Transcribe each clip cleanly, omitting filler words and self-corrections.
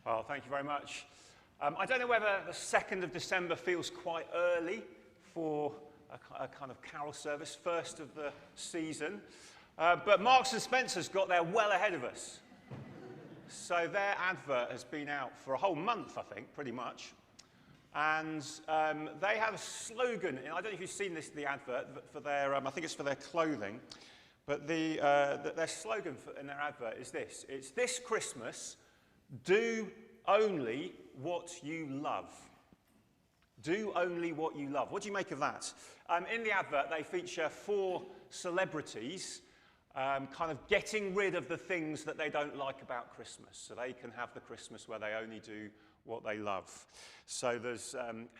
Well, thank you very much. I don't know whether the 2nd of December feels quite early for a kind of carol service, first of the season. But Marks and Spencer's got there well ahead of us. So their advert has been out for a whole month, I think, pretty much. And they have a slogan, and I don't know if you've seen the advert, for their, I think it's for their clothing. But their slogan in their advert is this. It's this Christmas, do only what you love. Do only what you love. What do you make of that? In the advert, they feature 4 celebrities kind of getting rid of the things that they don't like about Christmas, so they can have the Christmas where they only do what they love. So there's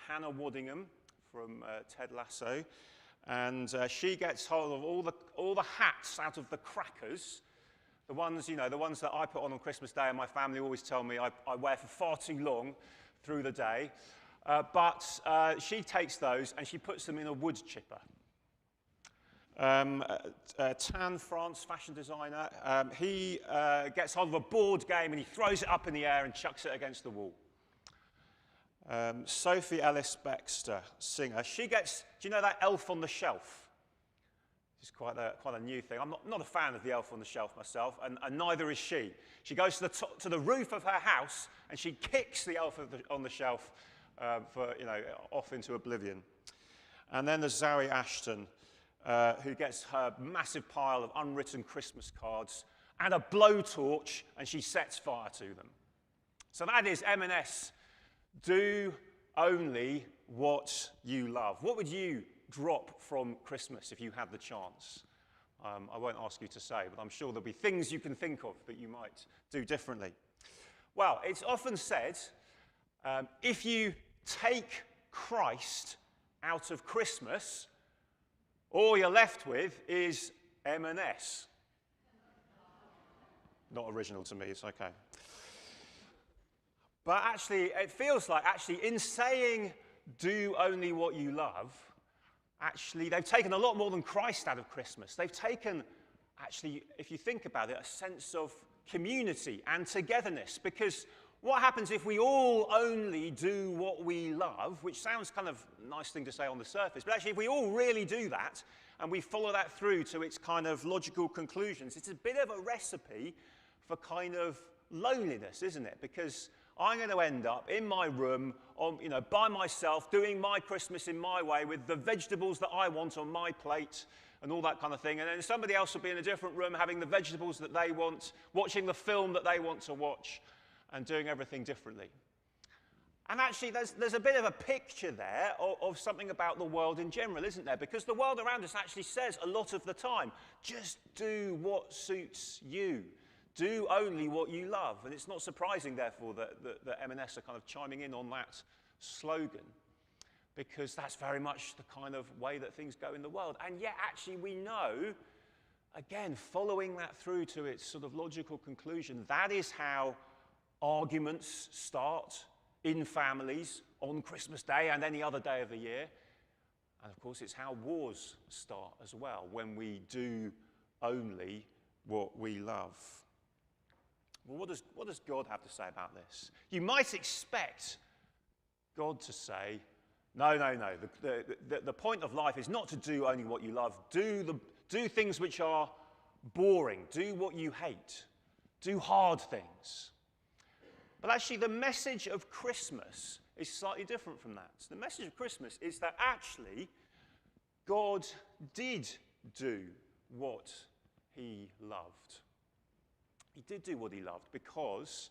Hannah Waddingham from Ted Lasso, and she gets hold of all the hats out of the crackers, the ones, the ones that I put on Christmas Day, and my family always tell me I wear for far too long through the day. But she takes those and she puts them in a wood chipper. Tan France, fashion designer, he gets hold of a board game and he throws it up in the air and chucks it against the wall. Sophie Ellis Bextor, singer, she gets, do you know that Elf on the Shelf? It's quite a new thing. I'm not a fan of the Elf on the Shelf myself, and neither is she. She goes to the roof of her house and she kicks the Elf on the Shelf off into oblivion. And then there's Zoe Ashton, who gets her massive pile of unwritten Christmas cards and a blowtorch, and she sets fire to them. So that is M&S. Do only what you love. What would you drop from Christmas if you had the chance? I won't ask you to say, but I'm sure there'll be things you can think of that you might do differently. Well, it's often said, if you take Christ out of Christmas, all you're left with is M&S. Not original to me, it's okay. But actually, it feels like, in saying, do only what you love, actually, they've taken a lot more than Christ out of Christmas. They've taken, actually, if you think about it, a sense of community and togetherness. Because what happens if we all only do what we love, which sounds kind of a nice thing to say on the surface, but actually if we all really do that and we follow that through to its kind of logical conclusions, it's a bit of a recipe for kind of loneliness, isn't it? Because I'm going to end up in my room, by myself, doing my Christmas in my way with the vegetables that I want on my plate and all that kind of thing. And then somebody else will be in a different room having the vegetables that they want, watching the film that they want to watch, and doing everything differently. And actually, there's a bit of a picture there of something about the world in general, isn't there? Because the world around us actually says a lot of the time, just do what suits you. Do only what you love. And it's not surprising, therefore, that M&S are kind of chiming in on that slogan, because that's very much the kind of way that things go in the world. And yet, actually, we know, again, following that through to its sort of logical conclusion, that is how arguments start in families on Christmas Day and any other day of the year. And, of course, it's how wars start as well, when we do only what we love. Well, what does God have to say about this? You might expect God to say, no. The point of life is not to do only what you love. Do things which are boring. Do what you hate. Do hard things. But actually, the message of Christmas is slightly different from that. The message of Christmas is that actually, God did do what he loved. He did do what he loved because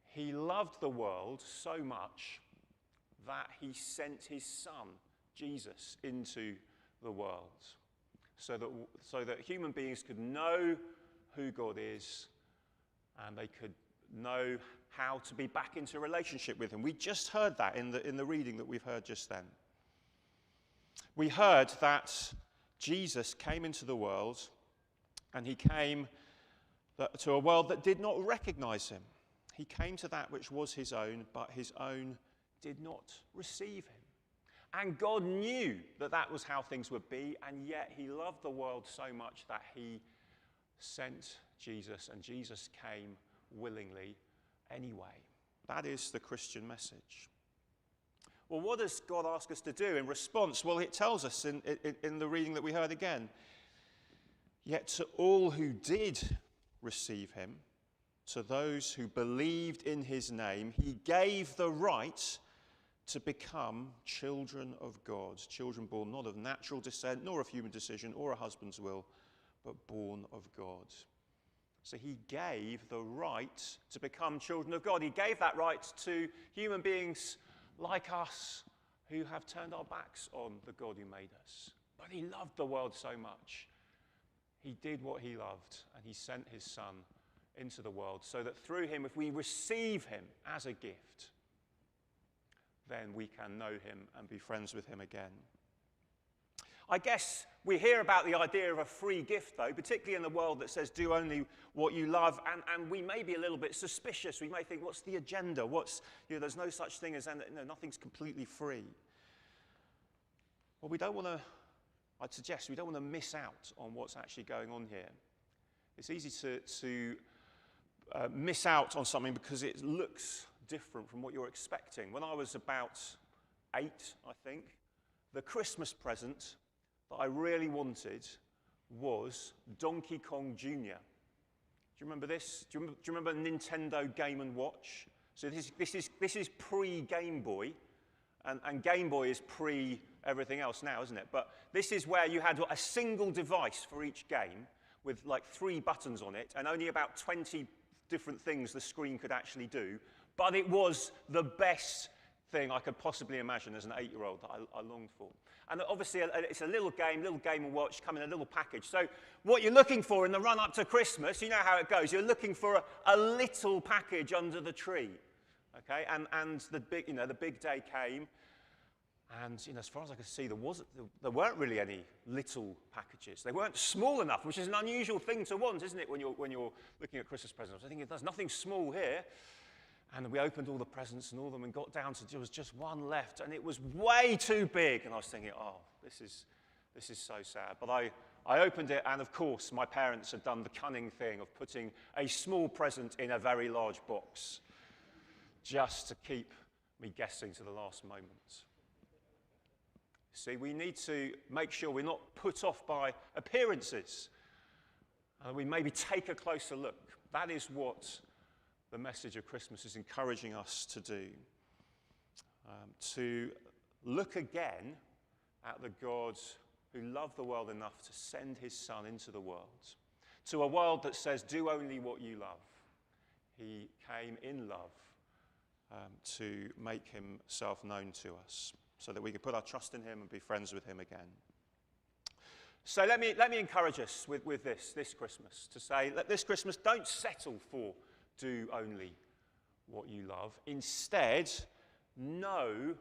he loved the world so much that he sent his son, Jesus, into the world so that human beings could know who God is and they could know how to be back into relationship with him. We just heard that in the reading that we've heard just then. We heard that Jesus came into the world, and he came to a world that did not recognize him. He came to that which was his own, but his own did not receive him. And God knew that that was how things would be, and yet he loved the world so much that he sent Jesus, and Jesus came willingly anyway. That is the Christian message. Well, what does God ask us to do in response? Well, it tells us in the reading that we heard again. Yet to all who did receive him, to those who believed in his name, he gave the right to become children of God. Children born not of natural descent, nor of human decision, or a husband's will, but born of God. So he gave the right to become children of God. He gave that right to human beings like us who have turned our backs on the God who made us. But he loved the world so much. He did what he loved, and he sent his Son into the world so that through him, if we receive him as a gift, then we can know him and be friends with him again. I guess we hear about the idea of a free gift, though, particularly in the world that says do only what you love, and we may be a little bit suspicious. We may think, what's the agenda? There's no such thing as, nothing's completely free. Well, I'd suggest we don't want to miss out on what's actually going on here. It's easy to miss out on something because it looks different from what you're expecting. When I was about 8, I think, the Christmas present that I really wanted was Donkey Kong Jr. Do you remember this? Do you remember Nintendo Game & Watch? So this is pre-Game Boy, and Game Boy is pre-everything else now, isn't it? But this is where you had a single device for each game with like 3 buttons on it, and only about 20 different things the screen could actually do. But it was the best thing I could possibly imagine as an 8-year-old that I longed for. And obviously, it's a little Game & Watch, come in a little package. So what you're looking for in the run-up to Christmas, you know how it goes. You're looking for a little package under the tree, okay? And the big day came, and as far as I could see, there weren't really any little packages. They weren't small enough, which is an unusual thing to want, isn't it, when you're looking at Christmas presents? I think there's nothing small here. And we opened all the presents and all of them and got down to there was just one left, and it was way too big. And I was thinking, oh, this is so sad. But I opened it, and of course, my parents had done the cunning thing of putting a small present in a very large box, just to keep me guessing to the last moment. See, we need to make sure we're not put off by appearances. We maybe take a closer look. That is what the message of Christmas is encouraging us to do. To look again at the God who loved the world enough to send his Son into the world. To a world that says, do only what you love. He came in love to make himself known to us, so that we can put our trust in him and be friends with him again. So let me encourage us with this Christmas, to say, this Christmas, don't settle for do only what you love. Instead, know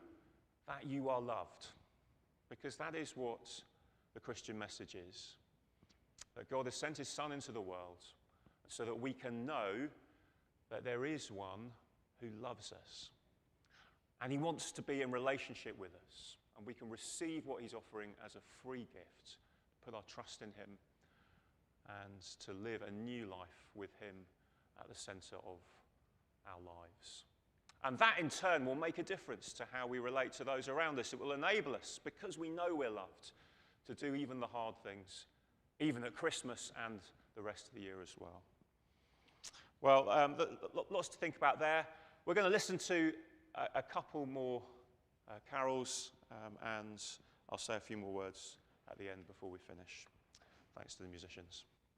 that you are loved, because that is what the Christian message is. That God has sent his Son into the world so that we can know that there is one who loves us. And he wants to be in relationship with us. And we can receive what he's offering as a free gift, put our trust in him, and to live a new life with him at the center of our lives. And that, in turn, will make a difference to how we relate to those around us. It will enable us, because we know we're loved, to do even the hard things, even at Christmas and the rest of the year as well. Well, lots to think about there. We're going to listen to a couple more carols, and I'll say a few more words at the end before we finish. Thanks to the musicians.